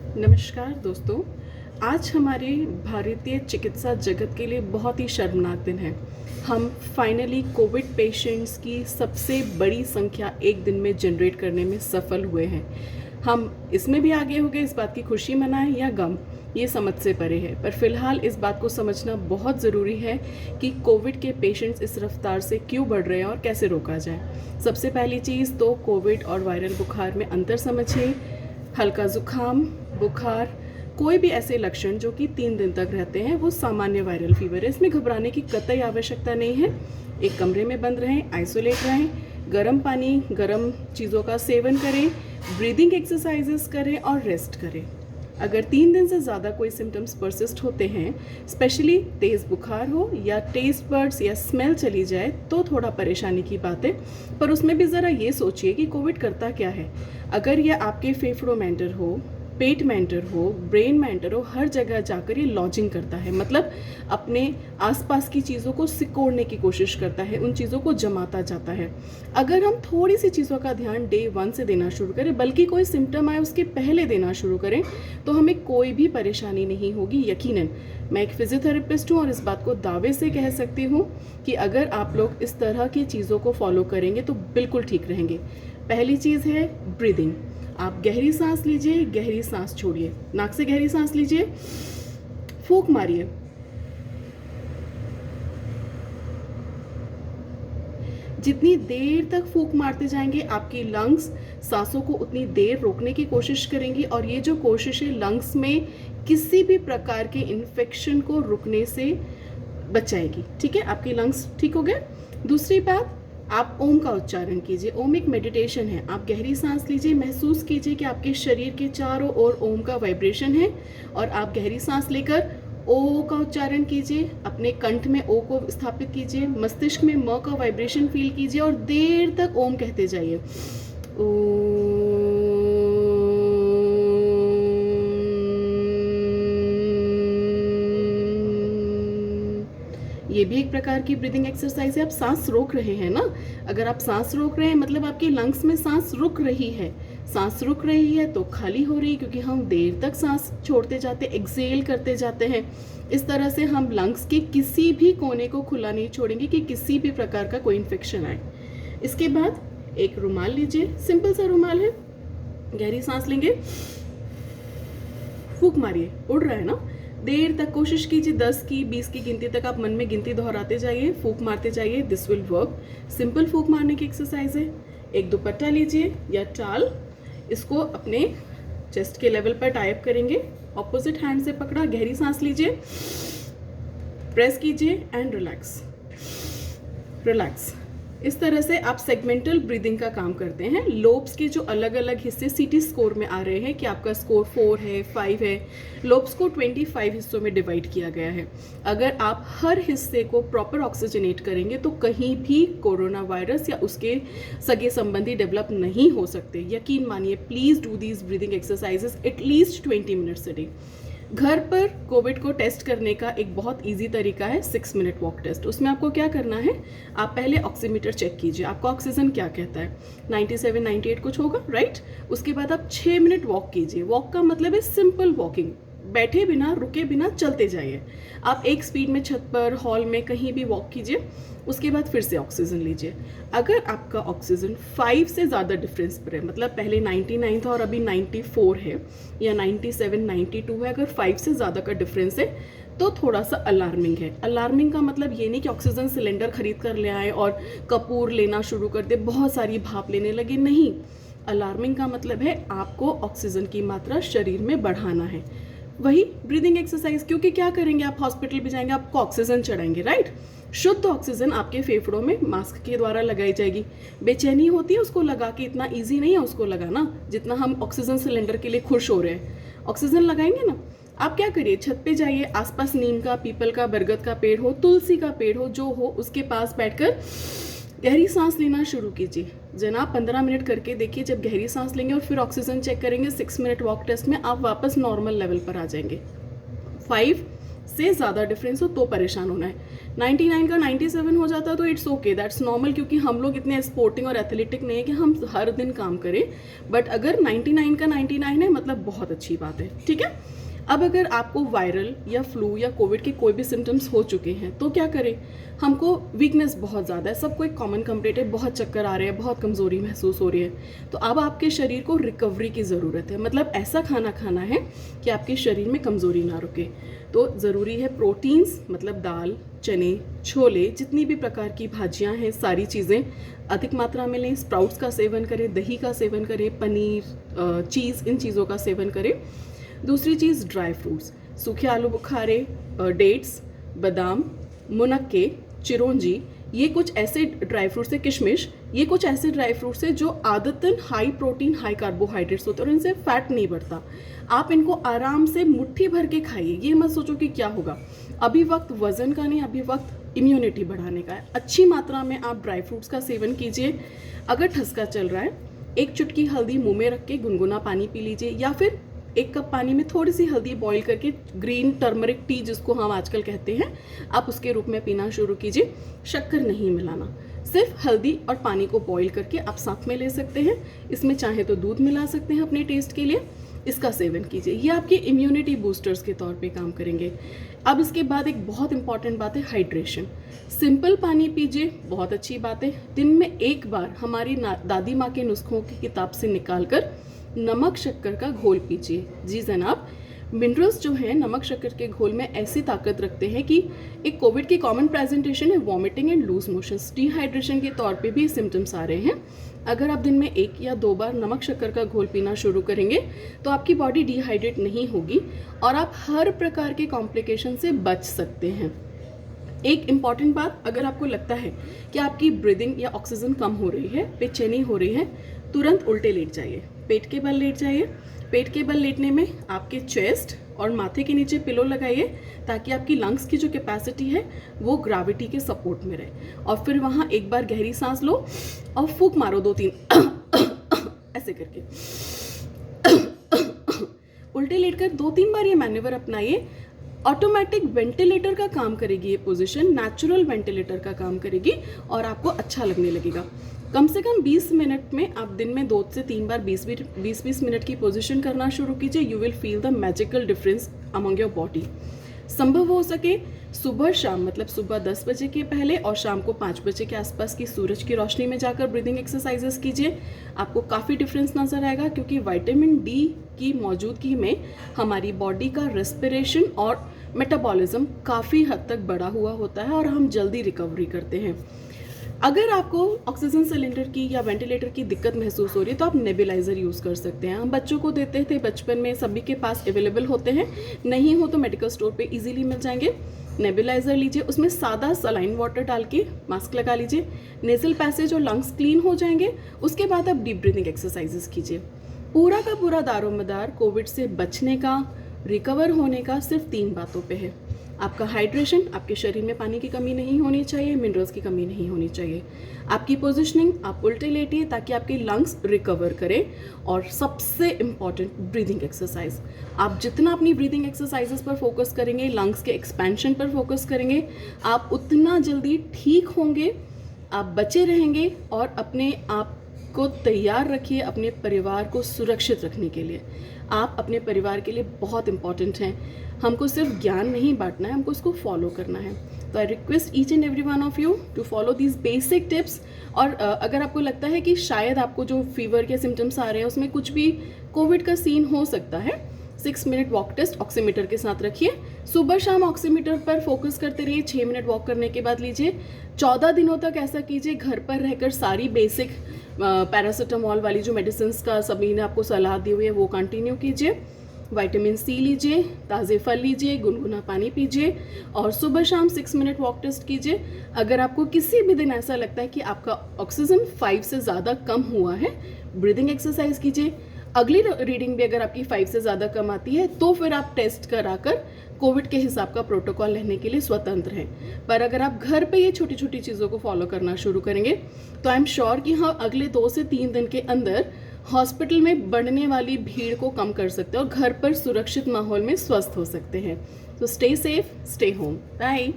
नमस्कार दोस्तों। आज हमारे भारतीय चिकित्सा जगत के लिए बहुत ही शर्मनाक दिन है। हम फाइनली कोविड पेशेंट्स की सबसे बड़ी संख्या एक दिन में जनरेट करने में सफल हुए हैं। हम इसमें भी आगे हो गए, इस बात की खुशी मनाएं या गम, ये समझ से परे है। पर फिलहाल इस बात को समझना बहुत ज़रूरी है कि कोविड के पेशेंट्स इस रफ्तार से क्यों बढ़ रहे हैं और कैसे रोका जाए। सबसे पहली चीज़ तो कोविड और वायरल बुखार में अंतर समझिए। हल्का जुकाम, बुखार, कोई भी ऐसे लक्षण जो कि 3 दिन तक रहते हैं, वो सामान्य वायरल फीवर है। इसमें घबराने की कतई आवश्यकता नहीं है। एक कमरे में बंद रहें, आइसोलेट रहें, गर्म पानी, गर्म चीज़ों का सेवन करें, ब्रीदिंग एक्सरसाइजेस करें और रेस्ट करें। अगर 3 दिन से ज़्यादा कोई सिम्टम्स परसिस्ट होते हैं, स्पेशली तेज़ बुखार हो या टेस्ट बर्ड्स या स्मेल चली जाए, तो थोड़ा परेशानी की बात है। पर उसमें भी ज़रा ये सोचिए कि कोविड करता क्या है। अगर यह आपके फेफड़ों में एंटर हो, पेट में एंटर हो, ब्रेन में एंटर हो, हर जगह जाकर ये लॉजिंग करता है। मतलब अपने आसपास की चीज़ों को सिकोड़ने की कोशिश करता है, उन चीज़ों को जमाता जाता है। अगर हम थोड़ी सी चीज़ों का ध्यान डे 1 से देना शुरू करें, बल्कि कोई सिम्टम आए उसके पहले देना शुरू करें, तो हमें कोई भी परेशानी नहीं होगी। यकीनन मैं एक फिजियोथेरेपिस्ट हूँ और इस बात को दावे से कह सकती हूँ कि अगर आप लोग इस तरह की चीज़ों को फॉलो करेंगे तो बिल्कुल ठीक रहेंगे। पहली चीज़ है ब्रीदिंग। आप गहरी सांस लीजिए, गहरी सांस छोड़िए। नाक से गहरी सांस लीजिए, फूंक मारिए। जितनी देर तक फूंक मारते जाएंगे, आपकी लंग्स सांसों को उतनी देर रोकने की कोशिश करेंगी और ये जो कोशिश है लंग्स में किसी भी प्रकार के इन्फेक्शन को रुकने से बचाएगी। ठीक है, आपकी लंग्स ठीक हो गए। दूसरी बात, आप ओम का उच्चारण कीजिए। ओम एक मेडिटेशन है। आप गहरी सांस लीजिए, महसूस कीजिए कि आपके शरीर के चारों ओर ओम का वाइब्रेशन है और आप गहरी सांस लेकर ओ का उच्चारण कीजिए। अपने कंठ में ओ को स्थापित कीजिए, मस्तिष्क में म का वाइब्रेशन फील कीजिए और देर तक ओम कहते जाइए। ये भी एक प्रकार की ब्रीदिंग एक्सरसाइज है। आप सांस रोक रहे हैं ना। अगर आप सांस रोक रहे हैं मतलब आपकी लंग्स में सांस रुक रही है। सांस रुक रही है तो खाली हो रही है, क्योंकि हम देर तक सांस छोड़ते जाते, एक्सेल करते जाते हैं। इस तरह से हम लंग्स के किसी भी कोने को खुला नहीं छोड़ेंगे कि किसी भी प्रकार का कोई इन्फेक्शन आए। इसके बाद एक रुमाल लीजिए, सिंपल सा रुमाल है। गहरी सांस लेंगे, फूंक मारिए। उड़ रहा है ना। देर तक कोशिश कीजिए, 10 की 20 की गिनती तक आप मन में गिनती दोहराते जाइए, फूंक मारते जाइए। This will work. सिंपल फूंक मारने की एक्सरसाइज है। एक दुपट्टा लीजिए या टाल, इसको अपने चेस्ट के लेवल पर टाइप करेंगे, ऑपोजिट हैंड से पकड़ा, गहरी सांस लीजिए, प्रेस कीजिए एंड रिलैक्स। रिलैक्स। इस तरह से आप सेगमेंटल ब्रीदिंग का काम करते हैं। लोब्स के जो अलग अलग हिस्से सीटी स्कोर में आ रहे हैं कि आपका स्कोर 4 है, 5 है, लोब्स को 25 हिस्सों में डिवाइड किया गया है। अगर आप हर हिस्से को प्रॉपर ऑक्सीजनेट करेंगे तो कहीं भी कोरोना वायरस या उसके सगे संबंधी डेवलप नहीं हो सकते। यकीन मानिए, please do these breathing exercises at least 20 minutes a day. घर पर कोविड को टेस्ट करने का एक बहुत इजी तरीका है 6 मिनट वॉक टेस्ट। उसमें आपको क्या करना है, आप पहले ऑक्सीमीटर चेक कीजिए, आपका ऑक्सीजन क्या कहता है, 97 98 कुछ होगा, राइट। उसके बाद आप 6 मिनट वॉक कीजिए। वॉक का मतलब है सिंपल वॉकिंग, बैठे बिना, रुके बिना चलते जाइए। आप एक स्पीड में छत पर, हॉल में, कहीं भी वॉक कीजिए। उसके बाद फिर से ऑक्सीजन लीजिए। अगर आपका ऑक्सीजन 5 से ज़्यादा डिफरेंस पर है, मतलब पहले 99 था और अभी 94 है या 97 92 है, अगर 5 से ज़्यादा का डिफरेंस है तो थोड़ा सा अलार्मिंग है। अलार्मिंग का मतलब ये नहीं कि ऑक्सीजन सिलेंडर खरीद कर ले आए और कपूर लेना शुरू कर दे, बहुत सारी भाप लेने लगे, नहीं। अलार्मिंग का मतलब है आपको ऑक्सीजन की मात्रा शरीर में बढ़ाना है। वही ब्रीदिंग एक्सरसाइज, क्योंकि क्या करेंगे, आप हॉस्पिटल भी जाएंगे, आपको ऑक्सीजन चढ़ाएंगे, राइट। शुद्ध ऑक्सीजन आपके फेफड़ों में मास्क के द्वारा लगाई जाएगी। बेचैनी होती है उसको लगा के, इतना इजी नहीं है उसको लगाना जितना हम ऑक्सीजन सिलेंडर के लिए खुश हो रहे हैं। ऑक्सीजन लगाएंगे ना। आप क्या करिए, छत पे जाइए, आसपास नीम का, पीपल का, बरगद का पेड़ हो, तुलसी का पेड़ हो, जो हो उसके पास बैठकर गहरी सांस लेना शुरू कीजिए। जनाब 15 मिनट करके देखिए। जब गहरी सांस लेंगे और फिर ऑक्सीजन चेक करेंगे 6 मिनट वॉक टेस्ट में, आप वापस नॉर्मल लेवल पर आ जाएंगे। 5 से ज़्यादा डिफरेंस हो तो परेशान होना है। 99 का 97 हो जाता है तो इट्स ओके, दैट्स नॉर्मल, क्योंकि हम लोग इतने स्पोर्टिंग और एथलेटिक नहीं है कि हम हर दिन काम करें। बट अगर 99 का 99 है मतलब बहुत अच्छी बात है, ठीक है। अब अगर आपको वायरल या फ्लू या कोविड के कोई भी सिम्टम्स हो चुके हैं तो क्या करें? हमको वीकनेस बहुत ज़्यादा है, सबको एक कॉमन कंप्लेंट है, बहुत चक्कर आ रहे हैं, बहुत कमज़ोरी महसूस हो रही है, तो अब आपके शरीर को रिकवरी की ज़रूरत है। मतलब ऐसा खाना खाना है कि आपके शरीर में कमज़ोरी ना रुके। तो ज़रूरी है प्रोटीन्स, मतलब दाल, चने, छोले, जितनी भी प्रकार की भाजियाँ हैं, सारी चीज़ें अधिक मात्रा में लें। स्प्राउट्स का सेवन करें, दही का सेवन करें, पनीर, चीज़, इन चीज़ों का सेवन करें। दूसरी चीज़ ड्राई फ्रूट्स, सूखे आलू बुखारे, डेट्स, बादाम, मुनक्के, चिरौंजी, ये कुछ ऐसे ड्राई फ्रूट्स है, किशमिश, ये कुछ ऐसे ड्राई फ्रूट्स है जो आदतन हाई प्रोटीन हाई कार्बोहाइड्रेट्स होते हैं और इनसे फैट नहीं बढ़ता। आप इनको आराम से मुट्ठी भर के खाइए, ये मत सोचो कि क्या होगा। अभी वक्त वजन का नहीं, अभी वक्त इम्यूनिटी बढ़ाने का है। अच्छी मात्रा में आप ड्राई फ्रूट्स का सेवन कीजिए। अगर ठसका चल रहा है, एक चुटकी हल्दी मुंह में रख के गुनगुना पानी पी लीजिए, या फिर 1 कप पानी में थोड़ी सी हल्दी बॉईल करके, ग्रीन टर्मरिक टी जिसको हम आजकल कहते हैं, आप उसके रूप में पीना शुरू कीजिए। शक्कर नहीं मिलाना, सिर्फ हल्दी और पानी को बॉईल करके आप साथ में ले सकते हैं। इसमें चाहे तो दूध मिला सकते हैं अपने टेस्ट के लिए, इसका सेवन कीजिए। ये आपके इम्यूनिटी बूस्टर्स के तौर पे काम करेंगे। अब इसके बाद एक बहुत इंपॉर्टेंट बात है हाइड्रेशन। सिंपल पानी पीजिए, बहुत अच्छी बात है। दिन में एक बार हमारी दादी माँ के नुस्खों की किताब से निकाल कर नमक शक्कर का घोल पीजिए। जी जनाब, मिनरल्स जो हैं नमक शक्कर के घोल में ऐसी ताकत रखते हैं कि एक कोविड की कॉमन प्रेजेंटेशन है vomiting and loose motions, dehydration के तौर पे भी सिम्टम्स आ रहे हैं। अगर आप दिन में 1 या 2 बार नमक शक्कर का घोल पीना शुरू करेंगे तो आपकी बॉडी डिहाइड्रेट नहीं होगी और आप हर प्रकार के कॉम्प्लिकेशन से बच सकते हैं। एक इम्पॉर्टेंट बात, अगर आपको लगता है कि आपकी ब्रीदिंग या ऑक्सीजन कम हो रही है, बेचैनी हो रही है, तुरंत उल्टे लेट जाइए, पेट के बल लेट जाइए। पेट के बल लेटने में आपके चेस्ट और माथे के नीचे पिलो लगाइए ताकि आपकी लंग्स की जो कैपेसिटी है वो ग्रेविटी के सपोर्ट में रहे। और फिर वहाँ एक बार गहरी सांस लो और फूंक मारो 2-3 ऐसे करके। उल्टे लेटकर 2-3 बार ये मैन्यूवर अपनाइए। ऑटोमेटिक वेंटिलेटर का काम करेगी ये पोजीशन, नेचुरल वेंटिलेटर का काम करेगी और आपको अच्छा लगने लगेगा। कम से कम 20 मिनट में आप दिन में 2 से 3 बार 20-20 मिनट की पोजीशन करना शुरू कीजिए। You will feel the magical difference among your body. संभव हो सके सुबह शाम, मतलब सुबह 10 बजे के पहले और शाम को 5 बजे के आसपास की सूरज की रोशनी में जाकर ब्रीदिंग एक्सरसाइजेस कीजिए। आपको काफ़ी डिफरेंस नज़र आएगा, क्योंकि विटामिन डी की मौजूदगी में हमारी बॉडी का रेस्पिरेशन और मेटाबॉलिज्म काफ़ी हद तक बढ़ा हुआ होता है और हम जल्दी रिकवरी करते हैं। अगर आपको ऑक्सीजन सिलेंडर की या वेंटिलेटर की दिक्कत महसूस हो रही है तो आप नेबुलाइजर यूज़ कर सकते हैं। हम बच्चों को देते थे बचपन में, सभी के पास अवेलेबल होते हैं, नहीं हो तो मेडिकल स्टोर पे इजीली मिल जाएंगे। नेबुलाइजर लीजिए, उसमें सादा सलाइन वाटर डाल के मास्क लगा लीजिए, नेजल पैसेज और लंग्स क्लीन हो जाएंगे। उसके बाद आप डीप ब्रीथिंग एक्सरसाइजेस कीजिए। पूरा का पूरा दारोमदार कोविड से बचने का, रिकवर होने का सिर्फ 3 बातों पे है। आपका हाइड्रेशन, आपके शरीर में पानी की कमी नहीं होनी चाहिए, मिनरल्स की कमी नहीं होनी चाहिए। आपकी पोजीशनिंग, आप उल्टे लेटिए ताकि आपके लंग्स रिकवर करें। और सबसे इम्पॉर्टेंट, ब्रीदिंग एक्सरसाइज। आप जितना अपनी ब्रीदिंग एक्सरसाइजेस पर फोकस करेंगे, लंग्स के एक्सपेंशन पर फोकस करेंगे, आप उतना जल्दी ठीक होंगे, आप बचे रहेंगे और अपने आप को तैयार रखिए अपने परिवार को सुरक्षित रखने के लिए। आप अपने परिवार के लिए बहुत इंपॉर्टेंट हैं। हमको सिर्फ ज्ञान नहीं बांटना है, हमको उसको फॉलो करना है। तो I request each and every one of you to follow these basic tips. और अगर आपको लगता है कि शायद आपको जो फीवर के सिम्टम्स आ रहे हैं उसमें कुछ भी कोविड का सीन हो सकता है, 6 मिनट वॉक टेस्ट ऑक्सीमीटर के साथ रखिए। सुबह शाम ऑक्सीमीटर पर फोकस करते रहिए। 6 मिनट वॉक करने के बाद लीजिए। 14 दिनों तक ऐसा कीजिए। घर पर रहकर सारी बेसिक पैरासीटामॉल वाली जो मेडिसिन का सभी ने आपको सलाह दी हुई है वो कंटिन्यू कीजिए। विटामिन सी लीजिए, ताज़े फल लीजिए, गुनगुना पानी पीजिए और सुबह शाम 6 मिनट वॉक टेस्ट कीजिए। अगर आपको किसी भी दिन ऐसा लगता है कि आपका ऑक्सीजन 5 से ज़्यादा कम हुआ है, ब्रीदिंग एक्सरसाइज कीजिए। अगली रीडिंग भी अगर आपकी 5 से ज़्यादा कम आती है तो फिर आप टेस्ट कराकर कोविड के हिसाब का प्रोटोकॉल लेने के लिए स्वतंत्र हैं। पर अगर आप घर पे ये छोटी छोटी चीज़ों को फॉलो करना शुरू करेंगे तो आई एम श्योर कि हाँ, अगले 2 से 3 दिन के अंदर हॉस्पिटल में बढ़ने वाली भीड़ को कम कर सकते हैं और घर पर सुरक्षित माहौल में स्वस्थ हो सकते हैं। So stay safe, stay home. Bye.